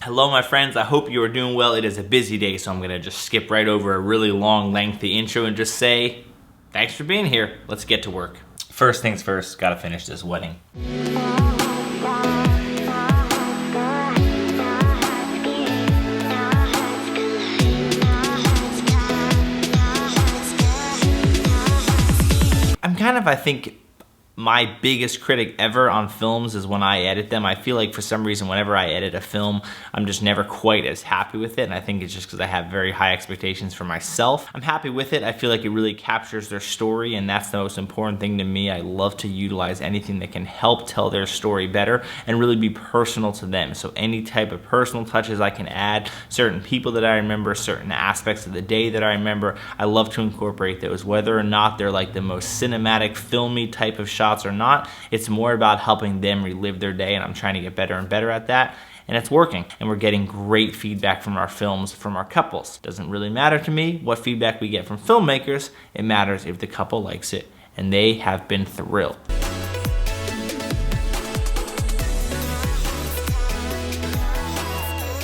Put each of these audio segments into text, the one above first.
Hello my friends, I hope you are doing well. It is a busy day, so I'm gonna just skip right over a really long, lengthy intro and just say, thanks for being here. Let's get to work. First things first, gotta finish this wedding. I think my biggest critic ever on films is when I edit them. I feel like for some reason whenever I edit a film, I'm just never quite as happy with it, and I think it's just because I have very high expectations for myself. I'm happy with it. I feel like it really captures their story, and that's the most important thing to me. I love to utilize anything that can help tell their story better and really be personal to them. So any type of personal touches I can add, certain people that I remember, certain aspects of the day that I remember, I love to incorporate those. Whether or not they're like the most cinematic, filmy type of shots or not, it's more about helping them relive their day, and I'm trying to get better and better at that. And it's working, and we're getting great feedback from our films, from our couples. Doesn't really matter to me what feedback we get from filmmakers. It matters if the couple likes it, and they have been thrilled.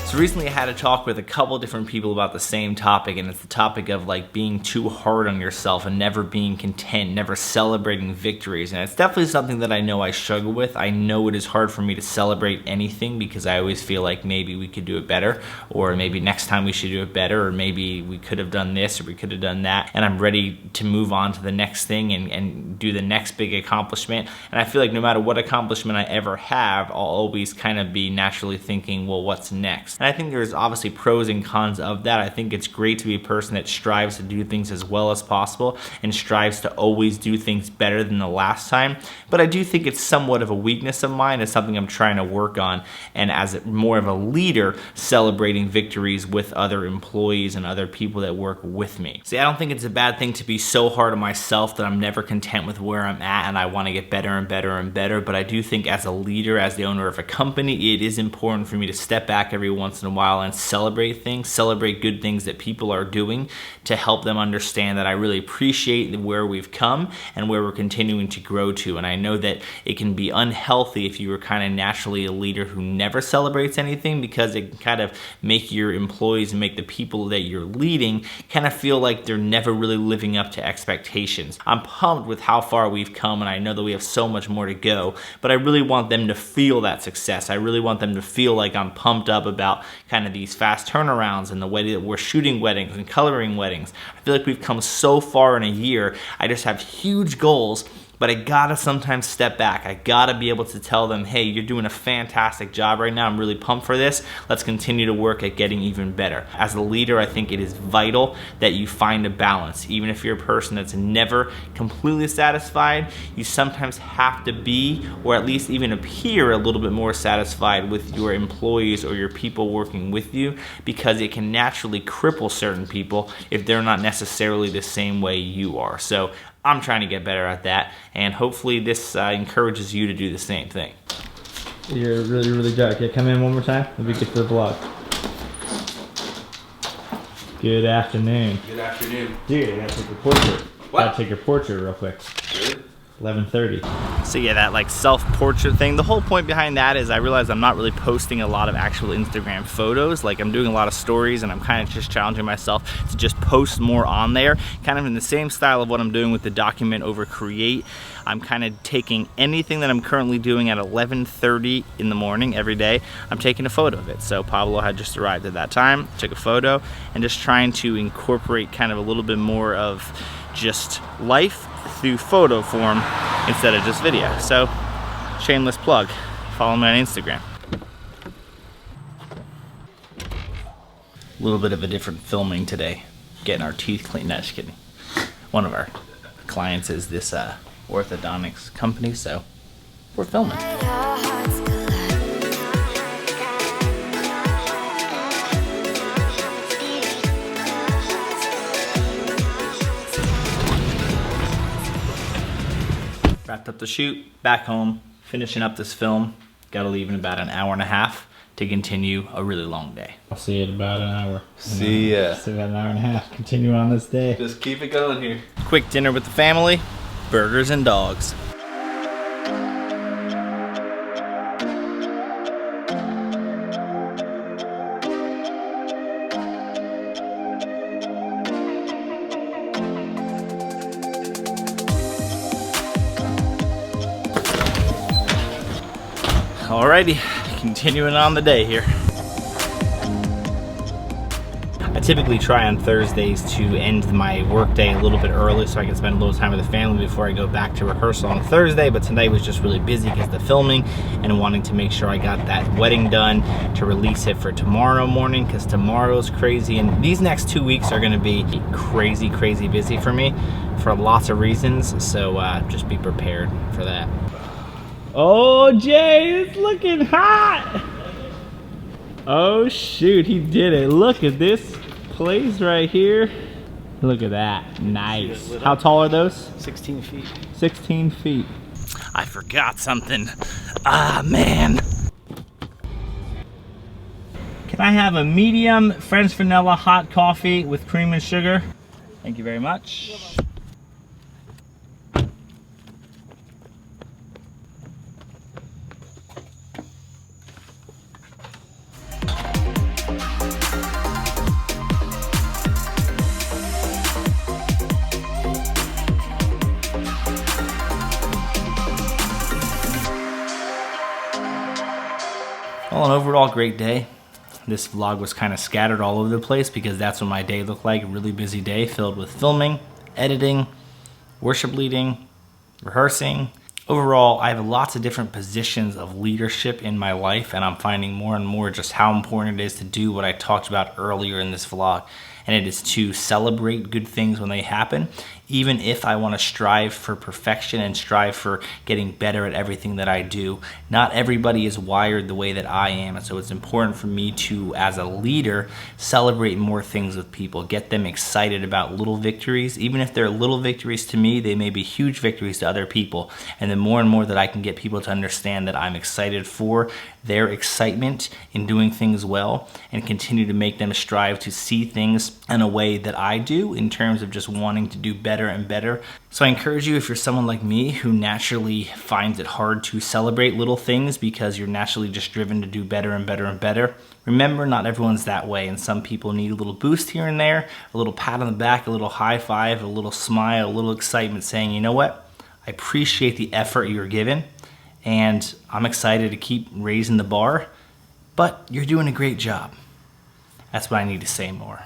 So recently I had a talk with a couple different people about the same topic, and it's the topic of like being too hard on yourself and never being content, never celebrating victories. And it's definitely something that I know I struggle with. I know it is hard for me to celebrate anything because I always feel like maybe we could do it better, or maybe next time we should do it better, or maybe we could have done this or we could have done that, and I'm ready to move on to the next thing and do the next big accomplishment. And I feel like no matter what accomplishment I ever have, I'll always kind of be naturally thinking, well, what's next? And I think there's obviously pros and cons of that. I think it's great to be a person that strives to do things as well as possible and strives to always do things better than the last time. But I do think it's somewhat of a weakness of mine. It's something I'm trying to work on, and as more of a leader, celebrating victories with other employees and other people that work with me. See, I don't think it's a bad thing to be so hard on myself that I'm never content with where I'm at and I want to get better and better and better. But I do think as a leader, as the owner of a company, it is important for me to step back every once in a while and celebrate things, celebrate good things that people are doing to help them understand that I really appreciate where we've come and where we're continuing to grow to. And I know that it can be unhealthy if you were kind of naturally a leader who never celebrates anything, because it can kind of make your employees and make the people that you're leading kind of feel like they're never really living up to expectations. I'm pumped with how far we've come, and I know that we have so much more to go, but I really want them to feel that success. I really want them to feel like I'm pumped up about kind of these fast turnarounds and the way that we're shooting weddings and coloring weddings. I feel like we've come so far in a year. I just have huge goals, but I gotta sometimes step back. I gotta be able to tell them, hey, you're doing a fantastic job right now. I'm really pumped for this. Let's continue to work at getting even better. As a leader, I think it is vital that you find a balance. Even if you're a person that's never completely satisfied, you sometimes have to be, or at least even appear, a little bit more satisfied with your employees or your people working with you, because it can naturally cripple certain people if they're not necessarily the same way you are. So I'm trying to get better at that, and hopefully this encourages you to do the same thing. You're really dark. Yeah, come in one more time. Let me get to the vlog. Good afternoon. Good afternoon. Dude, I gotta take your portrait. What? Gotta take your portrait real quick. Really? 11:30. So yeah, that like self-portrait thing, the whole point behind that is I realize I'm not really posting a lot of actual Instagram photos. Like, I'm doing a lot of stories, and I'm kind of just challenging myself to just post more on there, kind of in the same style of what I'm doing with the document over Create. I'm kind of taking anything that I'm currently doing at 11:30 in the morning every day, I'm taking a photo of it. So Pablo had just arrived at that time, took a photo, and just trying to incorporate kind of a little bit more of just life through photo form instead of just video. So, shameless plug, follow me on Instagram. A little bit of a different filming today, getting our teeth cleaned. No, just kidding. One of our clients is this orthodontics company, so we're filming. Wrapped up the shoot, back home, finishing up this film. Gotta leave in about an hour and a half to continue a really long day. I'll see you in about an hour. See ya. See about an hour and a half. Continue on this day. Just keep it going here. Quick dinner with the family, burgers and dogs. Alrighty, continuing on the day here. I typically try on Thursdays to end my workday a little bit early so I can spend a little time with the family before I go back to rehearsal on Thursday, but tonight was just really busy because of the filming and wanting to make sure I got that wedding done to release it for tomorrow morning, because tomorrow's crazy, and these next 2 weeks are going to be crazy busy for me for lots of reasons, so just be prepared for that. Oh, Jay, it's looking hot. Oh shoot, he did it. Look at this place right here. Look at that, nice. How tall are those? 16 feet. 16 feet. I forgot something. Ah, man. Can I have a medium French vanilla hot coffee with cream and sugar? Thank you very much. Well, an overall great day. This vlog was kind of scattered all over the place because that's what my day looked like. A really busy day filled with filming, editing, worship leading, rehearsing. Overall, I have lots of different positions of leadership in my life, and I'm finding more and more just how important it is to do what I talked about earlier in this vlog. And it is to celebrate good things when they happen, even if I want to strive for perfection and strive for getting better at everything that I do. Not everybody is wired the way that I am, and so it's important for me to, as a leader, celebrate more things with people, get them excited about little victories. Even if they're little victories to me, they may be huge victories to other people. And the more and more that I can get people to understand that I'm excited for their excitement in doing things well, and continue to make them strive to see things in a way that I do in terms of just wanting to do better and better. So I encourage you, if you're someone like me who naturally finds it hard to celebrate little things because you're naturally just driven to do better and better and better, remember, not everyone's that way, and some people need a little boost here and there, a little pat on the back, a little high five, a little smile, a little excitement saying, you know what, I appreciate the effort you're given, and I'm excited to keep raising the bar, but you're doing a great job. That's what I need to say more.